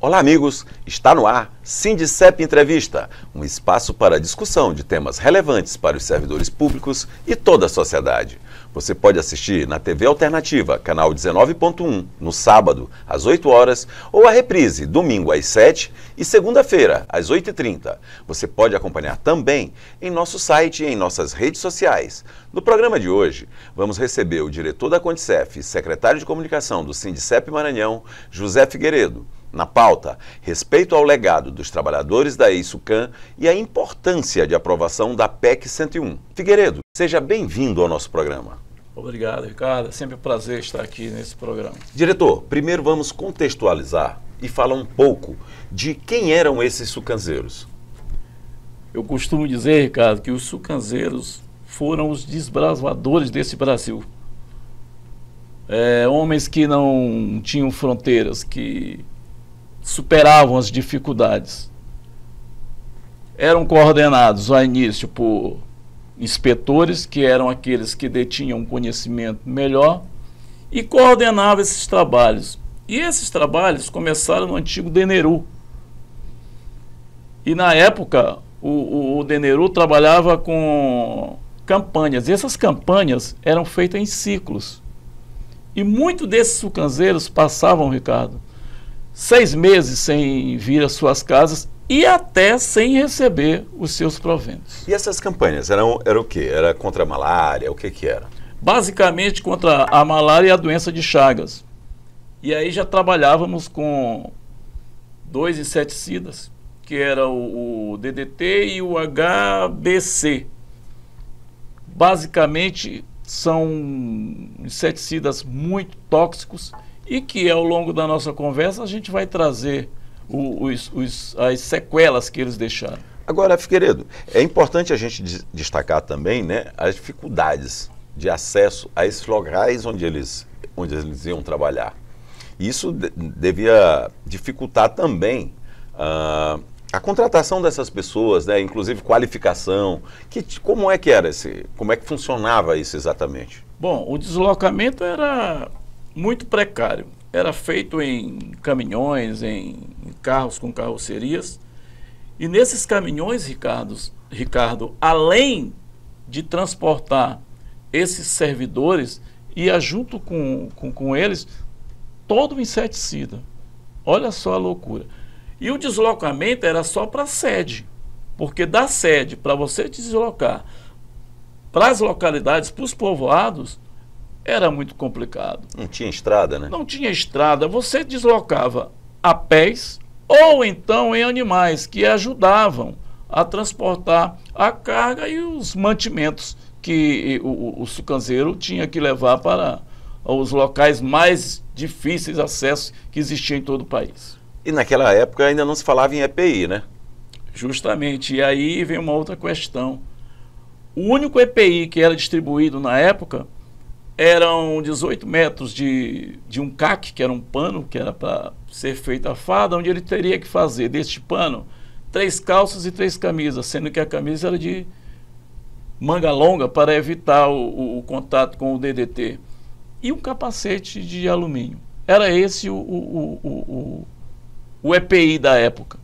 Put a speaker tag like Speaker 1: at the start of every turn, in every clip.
Speaker 1: Olá, amigos! Está no ar Sindicep Entrevista, um espaço para discussão de temas relevantes para os servidores públicos e toda a sociedade. Você pode assistir na TV Alternativa, canal 19.1, no sábado, às 8 horas, ou a reprise, domingo às 7 e segunda-feira, às 8h30. Você pode acompanhar também em nosso site e em nossas redes sociais. No programa de hoje, vamos receber o diretor da Condicef e secretário de comunicação do Sindicep Maranhão, José Figueiredo. Na pauta, respeito ao legado dos trabalhadores da EISUCAM e a importância de aprovação da PEC 101. Figueiredo, seja bem-vindo ao nosso programa.
Speaker 2: Obrigado, Ricardo. É sempre um prazer estar aqui nesse programa.
Speaker 1: Diretor, primeiro vamos contextualizar e falar um pouco de quem eram esses sucanzeiros.
Speaker 2: Eu costumo dizer, Ricardo, que os sucanzeiros foram os desbravadores desse Brasil. Homens que não tinham fronteiras, que superavam as dificuldades. Eram coordenados ao início por inspetores, que eram aqueles que detinham um conhecimento melhor, e coordenavam esses trabalhos. E esses trabalhos começaram no antigo DENERU. E na época, o DENERU trabalhava com campanhas. E essas campanhas eram feitas em ciclos. E muitos desses sucanzeiros passavam, Ricardo, 6 meses sem vir às suas casas e até sem receber os seus proventos.
Speaker 1: E essas campanhas eram o quê? Era contra a malária? O que era?
Speaker 2: Basicamente contra a malária e a doença de Chagas. E aí já trabalhávamos com 2 inseticidas, que era o DDT e o HBC. Basicamente são inseticidas muito tóxicos e que ao longo da nossa conversa a gente vai trazer as sequelas que eles deixaram.
Speaker 1: Agora, Figueiredo, é importante a gente destacar também, né, as dificuldades de acesso a esses locais onde eles iam trabalhar. Isso devia dificultar também a contratação dessas pessoas, né, inclusive qualificação. Como é que funcionava isso exatamente?
Speaker 2: Bom, o deslocamento era muito precário. Era feito em caminhões, em carros com carrocerias. E nesses caminhões, Ricardo, além de transportar esses servidores, ia junto com eles todo o inseticida. Olha só a loucura. E o deslocamento era só para a sede. Porque da sede, para você deslocar para as localidades, para os povoados, era muito complicado.
Speaker 1: Não tinha estrada, né?
Speaker 2: Não tinha estrada. Você deslocava a pés ou então em animais que ajudavam a transportar a carga e os mantimentos que o sucanzeiro tinha que levar para os locais mais difíceis de acesso que existiam em todo o país.
Speaker 1: E naquela época ainda não se falava em EPI, né?
Speaker 2: Justamente. E aí vem uma outra questão. O único EPI que era distribuído na época eram 18 metros de um caque, que era um pano, que era para ser feita a farda, onde ele teria que fazer deste pano 3 calças e 3 camisas, sendo que a camisa era de manga longa para evitar o contato com o DDT. E um capacete de alumínio. Era esse o EPI da época.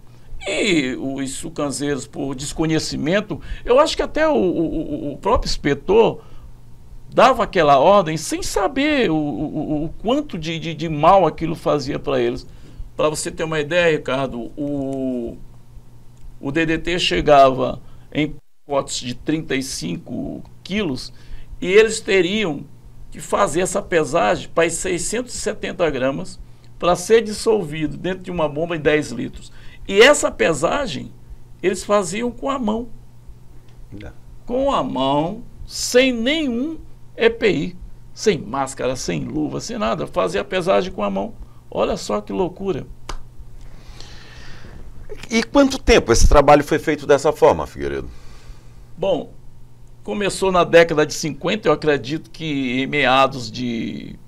Speaker 2: E os sucanzeiros, por desconhecimento, eu acho que até o próprio inspetor dava aquela ordem sem saber o quanto de mal aquilo fazia para eles. Para você ter uma ideia, Ricardo, o DDT chegava em potes de 35 quilos e eles teriam que fazer essa pesagem para 670 gramas para ser dissolvido dentro de uma bomba em 10 litros. E essa pesagem eles faziam com a mão. Com a mão, sem nenhum EPI, sem máscara, sem luva, sem nada, fazia a pesagem com a mão. Olha só que loucura.
Speaker 1: E quanto tempo esse trabalho foi feito dessa forma, Figueiredo?
Speaker 2: Bom, começou na década de 50, eu acredito que em meados de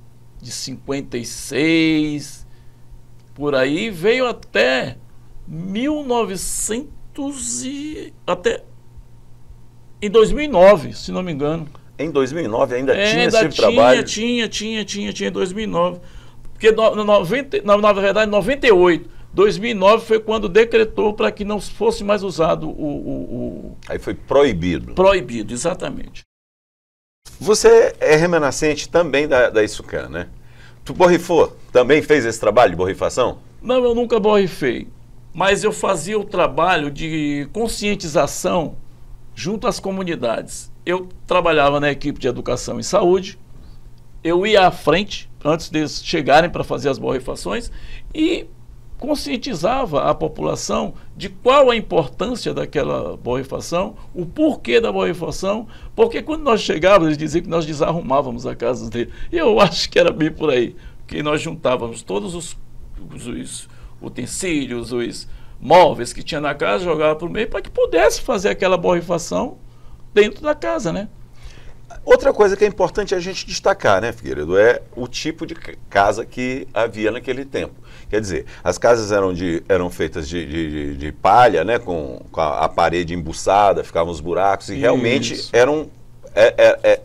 Speaker 2: 56, por aí, veio até 1900 e até em 2009, se não me engano.
Speaker 1: Em 2009 ainda tinha esse tipo de trabalho?
Speaker 2: Tinha em 2009. Porque, na verdade, em 98, 2009 foi quando decretou para que não fosse mais usado
Speaker 1: Aí foi proibido.
Speaker 2: Proibido, exatamente.
Speaker 1: Você é remanescente também da Issucan, né? Tu borrifou? Também fez esse trabalho de borrifação?
Speaker 2: Não, eu nunca borrifei, mas eu fazia o trabalho de conscientização junto às comunidades. Eu trabalhava na equipe de educação e saúde, eu ia à frente, antes deles chegarem para fazer as borrifações, e conscientizava a população de qual a importância daquela borrifação, o porquê da borrifação, porque quando nós chegávamos, eles diziam que nós desarrumávamos a casa dele. E eu acho que era bem por aí, porque nós juntávamos todos os utensílios, os móveis que tinha na casa, jogava para o meio para que pudesse fazer aquela borrifação dentro da casa, né?
Speaker 1: Outra coisa que é importante a gente destacar, né, Figueiredo, é o tipo de casa que havia naquele tempo. Quer dizer, as casas eram feitas de palha, né, com a parede embuçada, ficavam os buracos, e realmente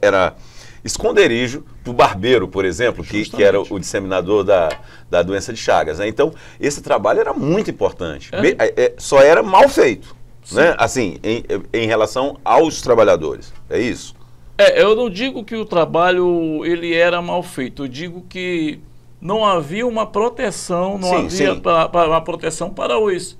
Speaker 1: era esconderijo para o barbeiro, por exemplo, que era o disseminador da doença de Chagas, né? Então, esse trabalho era muito importante. Só era mal feito, né? Assim, em relação aos trabalhadores. É isso?
Speaker 2: Eu não digo que o trabalho ele era mal feito, eu digo que não havia uma proteção, uma proteção para os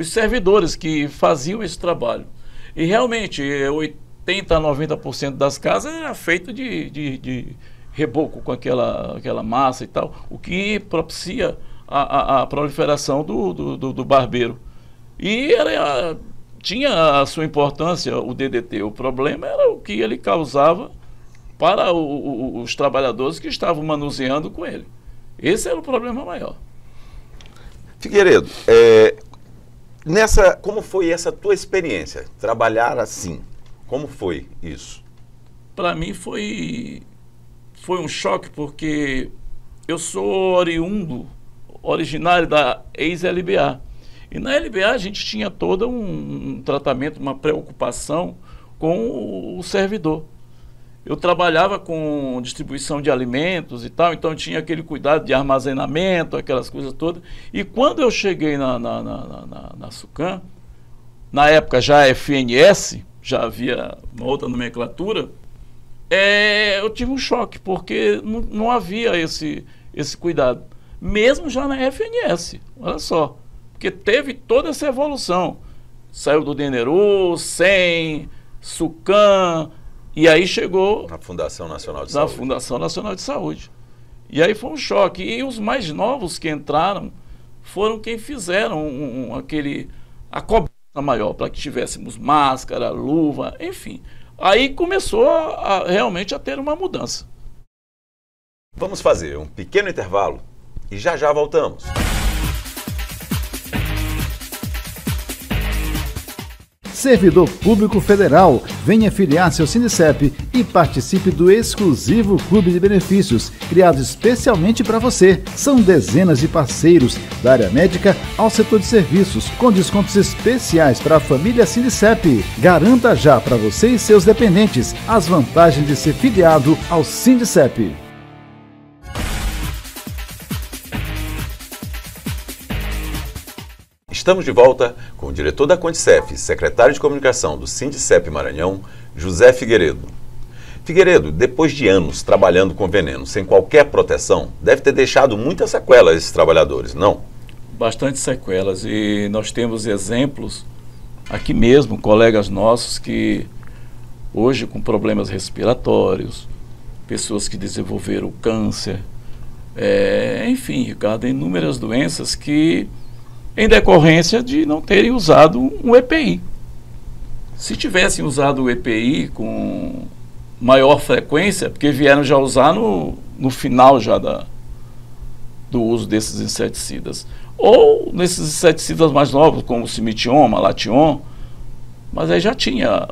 Speaker 2: servidores que faziam esse trabalho. E realmente, 80% a 90% das casas era feito de reboco com aquela massa e tal, o que propicia a proliferação do barbeiro. E tinha a sua importância o DDT, o problema era o que ele causava para os trabalhadores que estavam manuseando com ele. Esse era o problema maior.
Speaker 1: Figueiredo, como foi essa tua experiência? Trabalhar assim, como foi isso?
Speaker 2: Para mim foi um choque, porque eu sou originário da ex-LBA. E na LBA a gente tinha todo um tratamento, uma preocupação com o servidor. Eu trabalhava com distribuição de alimentos e tal, então tinha aquele cuidado de armazenamento, aquelas coisas todas. E quando eu cheguei na Issucan, na época já FNS, já havia uma outra nomenclatura, eu tive um choque, porque não havia esse cuidado. Mesmo já na FNS, olha só. Porque teve toda essa evolução. Saiu do Deneru, SEM, Issucan, e aí chegou
Speaker 1: na Fundação Nacional de Saúde.
Speaker 2: Na Fundação Nacional de Saúde. E aí foi um choque. E os mais novos que entraram foram quem fizeram a cobrança maior, para que tivéssemos máscara, luva, enfim. Aí começou realmente a ter uma mudança.
Speaker 1: Vamos fazer um pequeno intervalo e já voltamos.
Speaker 3: Servidor Público Federal, venha filiar-se ao Sindicep e participe do exclusivo Clube de Benefícios, criado especialmente para você. São dezenas de parceiros, da área médica ao setor de serviços, com descontos especiais para a família Sindicep. Garanta já para você e seus dependentes as vantagens de ser filiado ao Sindicep.
Speaker 1: Estamos de volta com o diretor da Condicef, secretário de comunicação do Sindicep Maranhão, José Figueiredo. Figueiredo, depois de anos trabalhando com veneno sem qualquer proteção, deve ter deixado muitas sequelas esses trabalhadores, não?
Speaker 2: Bastante sequelas, e nós temos exemplos aqui mesmo, colegas nossos que hoje com problemas respiratórios, pessoas que desenvolveram câncer, enfim, Ricardo, inúmeras doenças que em decorrência de não terem usado um EPI. Se tivessem usado o EPI com maior frequência, porque vieram já usar no final já do uso desses inseticidas. Ou nesses inseticidas mais novos, como o Cimition, Malathion, mas aí já tinha,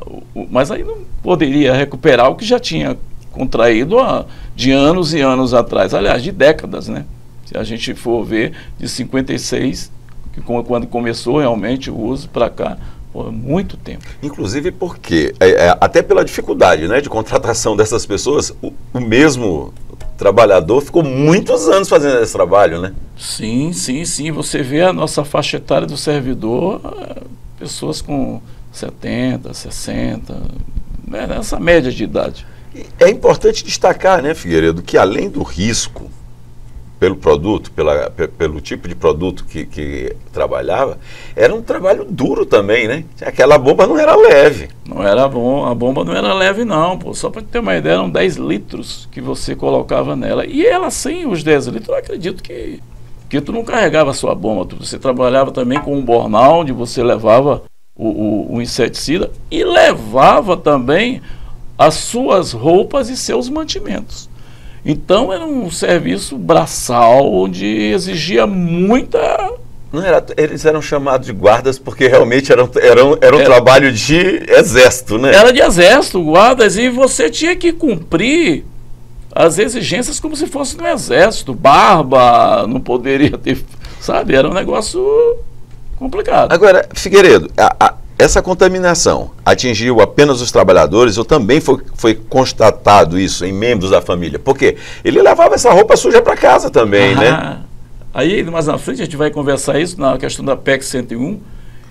Speaker 2: mas aí não poderia recuperar o que já tinha contraído de anos e anos atrás, aliás, de décadas, né? Se a gente for ver, de 56, quando começou realmente o uso para cá, muito tempo.
Speaker 1: Inclusive porque, até pela dificuldade, né, de contratação dessas pessoas, o mesmo trabalhador ficou muitos anos fazendo esse trabalho, né?
Speaker 2: Sim, sim, sim. Você vê a nossa faixa etária do servidor, pessoas com 70, 60, né, nessa média de idade.
Speaker 1: É importante destacar, né, Figueiredo, que além do risco pelo produto, pelo tipo de produto que trabalhava, era um trabalho duro também, né? Aquela bomba não era leve.
Speaker 2: Não era bom, a bomba não era leve não, pô. Só para ter uma ideia, eram 10 litros que você colocava nela. E ela sem os 10 litros, eu acredito que tu não carregava a sua bomba. Você trabalhava também com um bornal, onde você levava o inseticida e levava também as suas roupas e seus mantimentos. Então era um serviço braçal onde exigia muita...
Speaker 1: Não era, eles eram chamados de guardas porque realmente era um trabalho de exército, né?
Speaker 2: Era de exército, guardas, e você tinha que cumprir as exigências como se fosse no exército. Barba, não poderia ter... Sabe? Era um negócio complicado.
Speaker 1: Agora, Figueiredo, essa contaminação atingiu apenas os trabalhadores ou também foi constatado isso em membros da família? Porque ele levava essa roupa suja para casa também, né?
Speaker 2: Aí, mais na frente, a gente vai conversar isso na questão da PEC 101.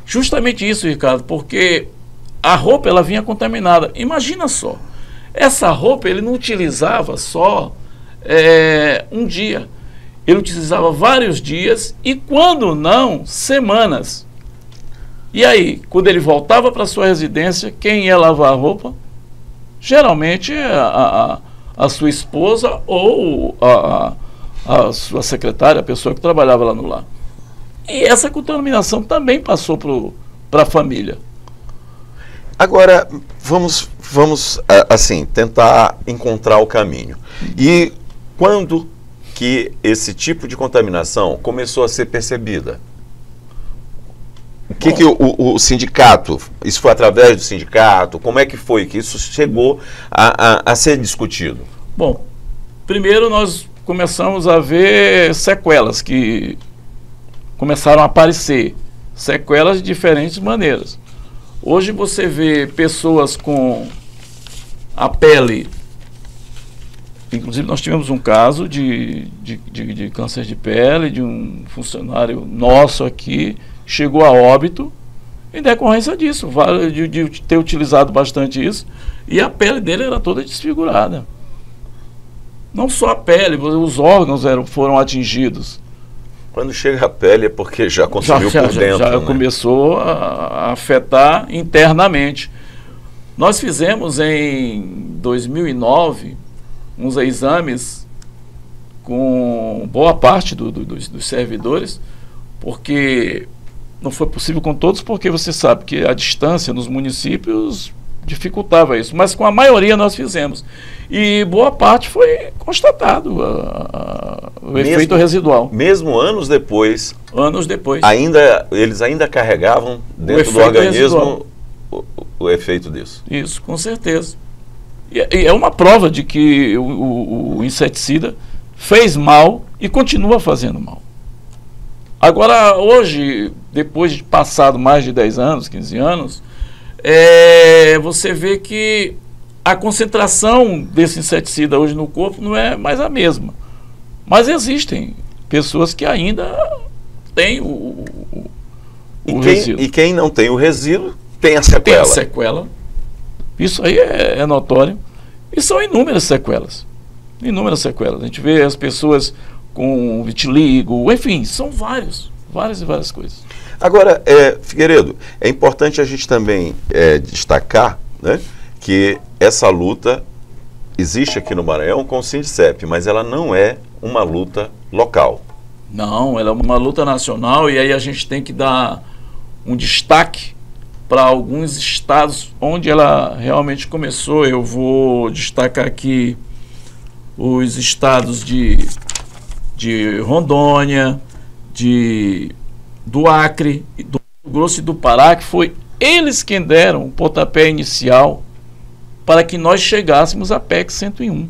Speaker 2: Justamente isso, Ricardo, porque a roupa ela vinha contaminada. Imagina só, essa roupa ele não utilizava só um dia. Ele utilizava vários dias e, quando não, semanas. E aí, quando ele voltava para sua residência, quem ia lavar a roupa? Geralmente a sua esposa ou a sua secretária, a pessoa que trabalhava lá no lar. E essa contaminação também passou para a família.
Speaker 1: Agora, vamos assim, tentar encontrar o caminho. E quando que esse tipo de contaminação começou a ser percebida? O que o sindicato, isso foi através do sindicato, como é que foi que isso chegou a ser discutido?
Speaker 2: Bom, primeiro nós começamos a ver sequelas que começaram a aparecer, sequelas de diferentes maneiras. Hoje você vê pessoas com a pele, inclusive nós tivemos um caso de câncer de pele, de um funcionário nosso aqui, chegou a óbito em decorrência disso, de ter utilizado bastante isso, e a pele dele era toda desfigurada. Não só a pele, os órgãos foram atingidos.
Speaker 1: Quando chega a pele é porque já consumiu por dentro.
Speaker 2: Já
Speaker 1: né?
Speaker 2: Começou a afetar internamente. Nós fizemos em 2009 uns exames com boa parte dos servidores, porque não foi possível com todos, porque você sabe que a distância nos municípios dificultava isso, mas com a maioria nós fizemos. E boa parte foi constatado o efeito residual.
Speaker 1: Mesmo anos depois.
Speaker 2: Anos depois.
Speaker 1: Eles ainda carregavam dentro do organismo o efeito disso.
Speaker 2: Isso, com certeza. E é uma prova de que o inseticida fez mal e continua fazendo mal. Agora, hoje, depois de passado mais de 10 anos, 15 anos, você vê que a concentração desse inseticida hoje no corpo não é mais a mesma. Mas existem pessoas que ainda têm o resíduo. E
Speaker 1: quem não tem o resíduo tem a sequela.
Speaker 2: Tem a sequela. Isso aí é notório. E são inúmeras sequelas. Inúmeras sequelas. A gente vê as pessoas com vitiligo, enfim, são várias e várias coisas.
Speaker 1: Agora, Figueiredo, é importante a gente também destacar, né, que essa luta existe aqui no Maranhão com o Sindicep, mas ela não é uma luta local.
Speaker 2: Não, ela é uma luta nacional e aí a gente tem que dar um destaque para alguns estados onde ela realmente começou. Eu vou destacar aqui os estados de Rondônia, do Acre, do Mato Grosso e do Pará, que foi eles quem deram o pontapé inicial para que nós chegássemos à PEC 101.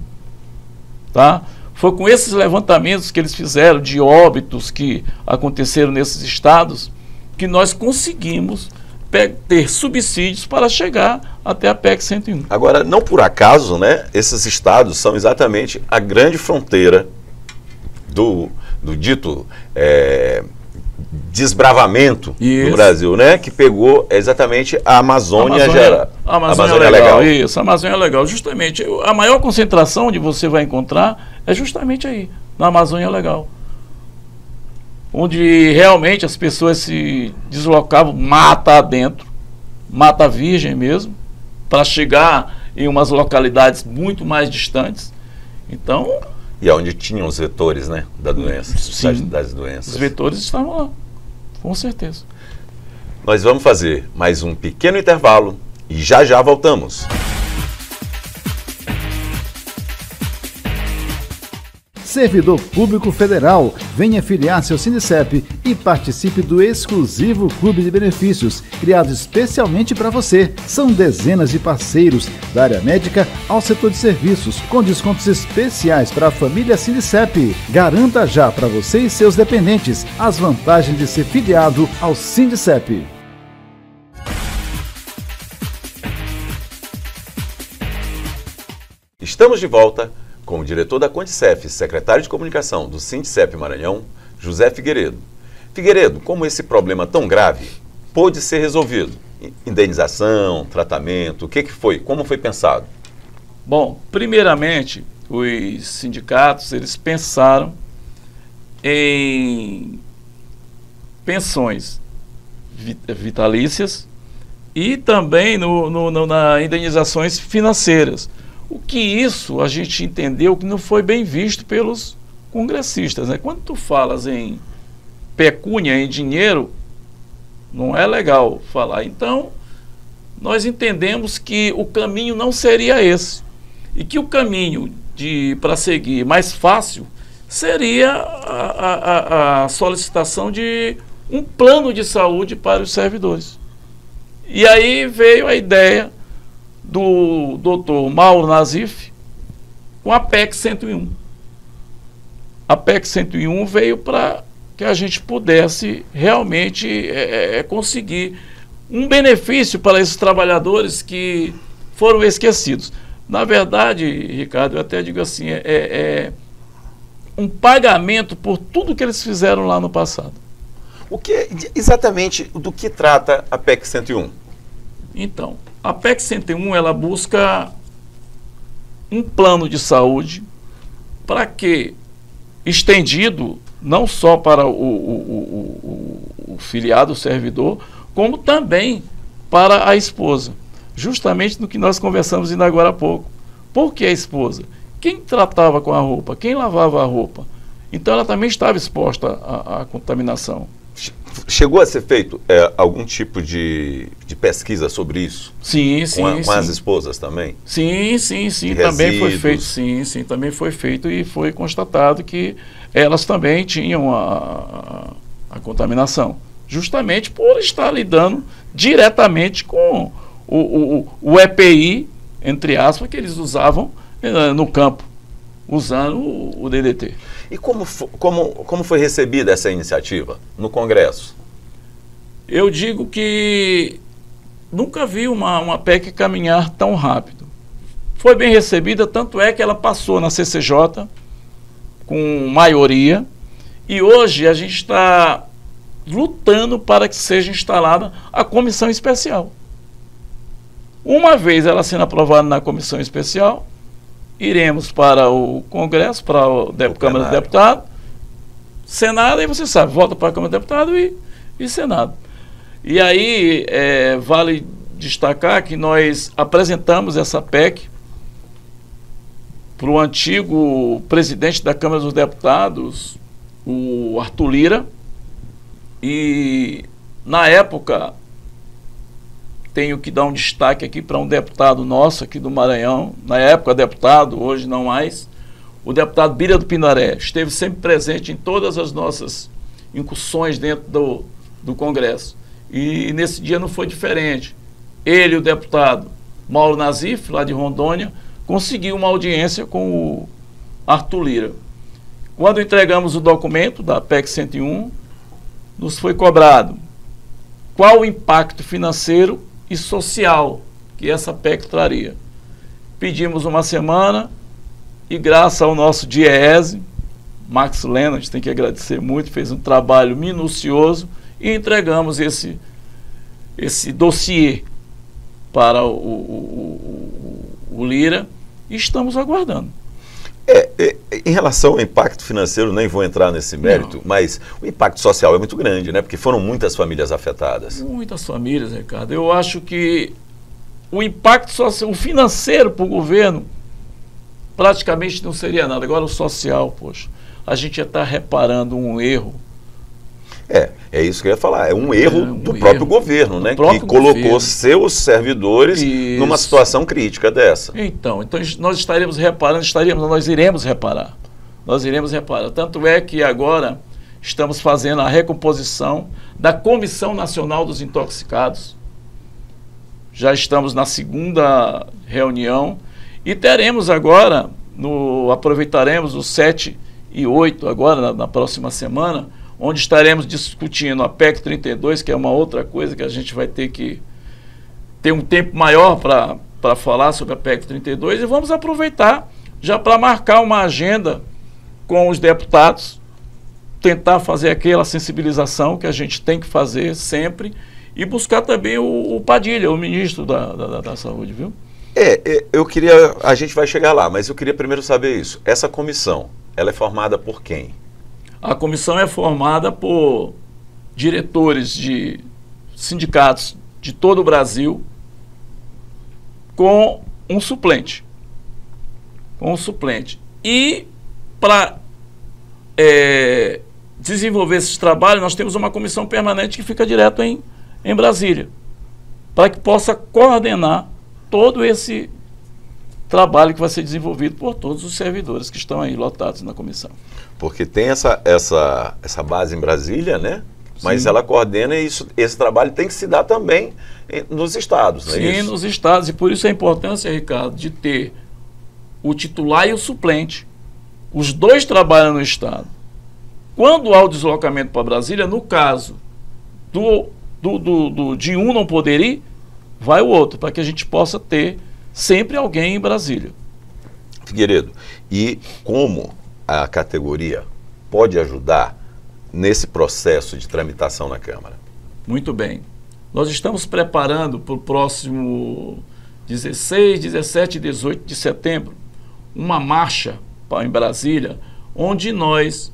Speaker 2: Tá? Foi com esses levantamentos que eles fizeram de óbitos que aconteceram nesses estados que nós conseguimos ter subsídios para chegar até a PEC 101.
Speaker 1: Agora, não por acaso, né, esses estados são exatamente a grande fronteira do dito desbravamento
Speaker 2: Isso.
Speaker 1: do Brasil, né? Que pegou exatamente a Amazônia
Speaker 2: Legal. Isso, a Amazônia Legal. Justamente, a maior concentração onde você vai encontrar é justamente aí, na Amazônia Legal. Onde realmente as pessoas se deslocavam mata adentro, mata virgem mesmo, para chegar em umas localidades muito mais distantes. Então...
Speaker 1: E onde tinham os vetores, né, da doença, das doenças.
Speaker 2: Os vetores estavam lá, com certeza.
Speaker 1: Nós vamos fazer mais um pequeno intervalo e já já voltamos.
Speaker 3: Servidor Público Federal, venha filiar-se ao Sindicep e participe do exclusivo Clube de Benefícios, criado especialmente para você. São dezenas de parceiros, da área médica ao setor de serviços, com descontos especiais para a família Sindicep. Garanta já para você e seus dependentes as vantagens de ser filiado ao Sindicep.
Speaker 1: Estamos de volta com o diretor da Condicef, secretário de comunicação do Sindicep Maranhão, José Figueiredo. Figueiredo, como esse problema tão grave pôde ser resolvido? Indenização, tratamento, o que foi? Como foi pensado?
Speaker 2: Bom, primeiramente, os sindicatos, eles pensaram em pensões vitalícias e também na indenizações financeiras. O que isso a gente entendeu que não foi bem visto pelos congressistas, né? Quando tu falas em pecúnia, em dinheiro, não é legal falar. Então, nós entendemos que o caminho não seria esse. E que o caminho para seguir mais fácil seria a solicitação de um plano de saúde para os servidores. E aí veio a ideia do Dr. Mauro Nazif com a PEC 101. A PEC 101 veio para que a gente pudesse realmente conseguir um benefício para esses trabalhadores que foram esquecidos. Na verdade, Ricardo, eu até digo assim, um pagamento por tudo que eles fizeram lá no passado.
Speaker 1: O que exatamente do que trata a PEC 101?
Speaker 2: Então, a PEC 101, ela busca um plano de saúde para que, estendido não só para o filiado, o servidor, como também para a esposa. Justamente no que nós conversamos ainda agora há pouco. Por que a esposa? Quem tratava com a roupa? Quem lavava a roupa? Então ela também estava exposta à contaminação.
Speaker 1: Chegou a ser feito algum tipo de pesquisa sobre isso?
Speaker 2: Sim,
Speaker 1: com as esposas também?
Speaker 2: Sim, também foi feito. Sim, também foi feito e foi constatado que elas também tinham a contaminação. Justamente por estar lidando diretamente com o EPI, entre aspas, que eles usavam no campo, usando o DDT.
Speaker 1: E como foi recebida essa iniciativa no Congresso?
Speaker 2: Eu digo que nunca vi uma PEC caminhar tão rápido. Foi bem recebida, tanto é que ela passou na CCJ com maioria e hoje a gente está lutando para que seja instalada a comissão especial. Uma vez ela sendo aprovada na comissão especial, iremos para o Congresso, para a Câmara dos Deputados, Senado, aí você sabe, volta para a Câmara dos Deputados e Senado. E aí vale destacar que nós apresentamos essa PEC para o antigo presidente da Câmara dos Deputados, o Arthur Lira, e na época tenho que dar um destaque aqui para um deputado nosso aqui do Maranhão, na época deputado, hoje não mais, o deputado Bira do Pindaré, esteve sempre presente em todas as nossas incursões dentro do Congresso. E nesse dia não foi diferente. Ele, o deputado Mauro Nazif, lá de Rondônia, conseguiu uma audiência com o Arthur Lira. Quando entregamos o documento da PEC 101, nos foi cobrado qual o impacto financeiro e social que essa PEC traria. Pedimos uma semana e graças ao nosso DIEESE, Max Lena, a gente tem que agradecer muito, fez um trabalho minucioso e entregamos esse dossiê para o Lira e estamos aguardando.
Speaker 1: Em relação ao impacto financeiro, nem vou entrar nesse mérito, mas o impacto social é muito grande, né? Porque foram muitas famílias afetadas.
Speaker 2: Muitas famílias, Ricardo. Eu acho que o impacto social, o financeiro para o governo praticamente não seria nada. Agora o social, poxa, a gente já está reparando um erro.
Speaker 1: É isso que eu ia falar. É um erro do próprio governo, né? Que colocou seus servidores numa situação crítica dessa.
Speaker 2: Então nós estaremos reparando, nós iremos reparar. Nós iremos reparar. Tanto é que agora estamos fazendo a recomposição da Comissão Nacional dos Intoxicados. Já estamos na segunda reunião e teremos agora, aproveitaremos os 7 e 8 agora, na próxima semana, onde estaremos discutindo a PEC 32, que é uma outra coisa que a gente vai ter que ter um tempo maior para falar sobre a PEC 32, e vamos aproveitar já para marcar uma agenda com os deputados, tentar fazer aquela sensibilização que a gente tem que fazer sempre e buscar também o Padilha, o ministro da Saúde, viu?
Speaker 1: A gente vai chegar lá, mas eu queria primeiro saber isso. Essa comissão, ela é formada por quem?
Speaker 2: A comissão é formada por diretores de sindicatos de todo o Brasil com um suplente. E para desenvolver esses trabalhos, nós temos uma comissão permanente que fica direto em Brasília, para que possa coordenar todo esse trabalho que vai ser desenvolvido por todos os servidores que estão aí lotados na comissão.
Speaker 1: Porque tem essa base em Brasília, né? Mas ela coordena esse trabalho tem que se dar também nos estados, não é isso?
Speaker 2: Sim, nos estados. E por isso a importância, Ricardo, de ter o titular e o suplente. Os dois trabalham no estado. Quando há o deslocamento para Brasília, no caso de um não poder ir, vai o outro, para que a gente possa ter sempre alguém em Brasília.
Speaker 1: Figueiredo, e como a categoria pode ajudar nesse processo de tramitação na Câmara?
Speaker 2: Muito bem. Nós estamos preparando para o próximo 16, 17 e 18 de setembro uma marcha em Brasília, onde nós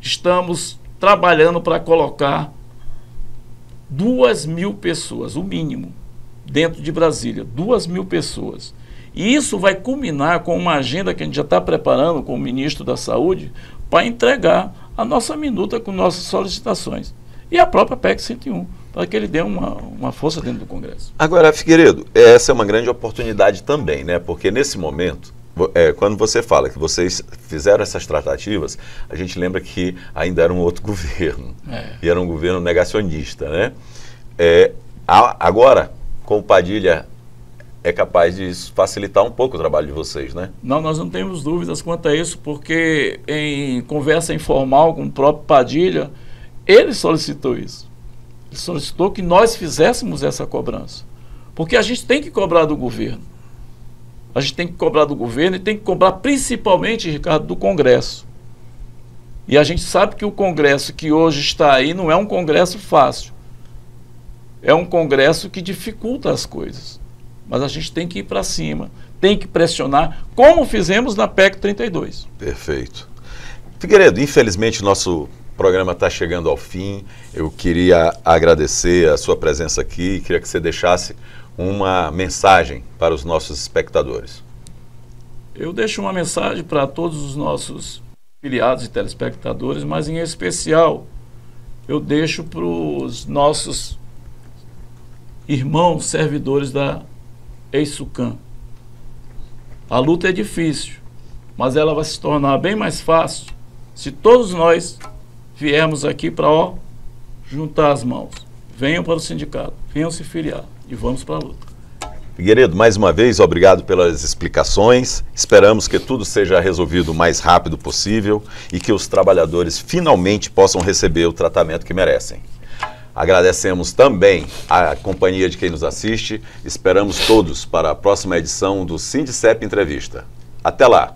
Speaker 2: estamos trabalhando para colocar 2.000 pessoas, o mínimo, dentro de Brasília, 2.000 pessoas. E isso vai culminar com uma agenda que a gente já está preparando com o ministro da Saúde para entregar a nossa minuta com nossas solicitações. E a própria PEC 101, para que ele dê uma força dentro do Congresso.
Speaker 1: Agora, Figueiredo, essa é uma grande oportunidade também, né? Porque nesse momento, quando você fala que vocês fizeram essas tratativas, a gente lembra que ainda era um outro governo. E era um governo negacionista, né? Agora, com o Padilha, é capaz de facilitar um pouco o trabalho de vocês, né?
Speaker 2: Não, nós não temos dúvidas quanto a isso, porque em conversa informal com o próprio Padilha, ele solicitou isso. Ele solicitou que nós fizéssemos essa cobrança. Porque a gente tem que cobrar do governo. A gente tem que cobrar do governo e tem que cobrar principalmente, Ricardo, do Congresso. E a gente sabe que o Congresso que hoje está aí não é um Congresso fácil. É um Congresso que dificulta as coisas. Mas a gente tem que ir para cima, tem que pressionar, como fizemos na PEC 32.
Speaker 1: Perfeito. Figueiredo, infelizmente nosso programa está chegando ao fim. Eu queria agradecer a sua presença aqui e queria que você deixasse uma mensagem para os nossos espectadores.
Speaker 2: Eu deixo uma mensagem para todos os nossos filiados e telespectadores, mas em especial eu deixo para os nossos irmãos servidores da EISUCAM. A luta é difícil, mas ela vai se tornar bem mais fácil se todos nós viermos aqui para juntar as mãos. Venham para o sindicato, venham se filiar e vamos para a luta.
Speaker 1: Figueiredo, mais uma vez, obrigado pelas explicações. Esperamos que tudo seja resolvido o mais rápido possível e que os trabalhadores finalmente possam receber o tratamento que merecem. Agradecemos também a companhia de quem nos assiste. Esperamos todos para a próxima edição do Sindicep Entrevista. Até lá!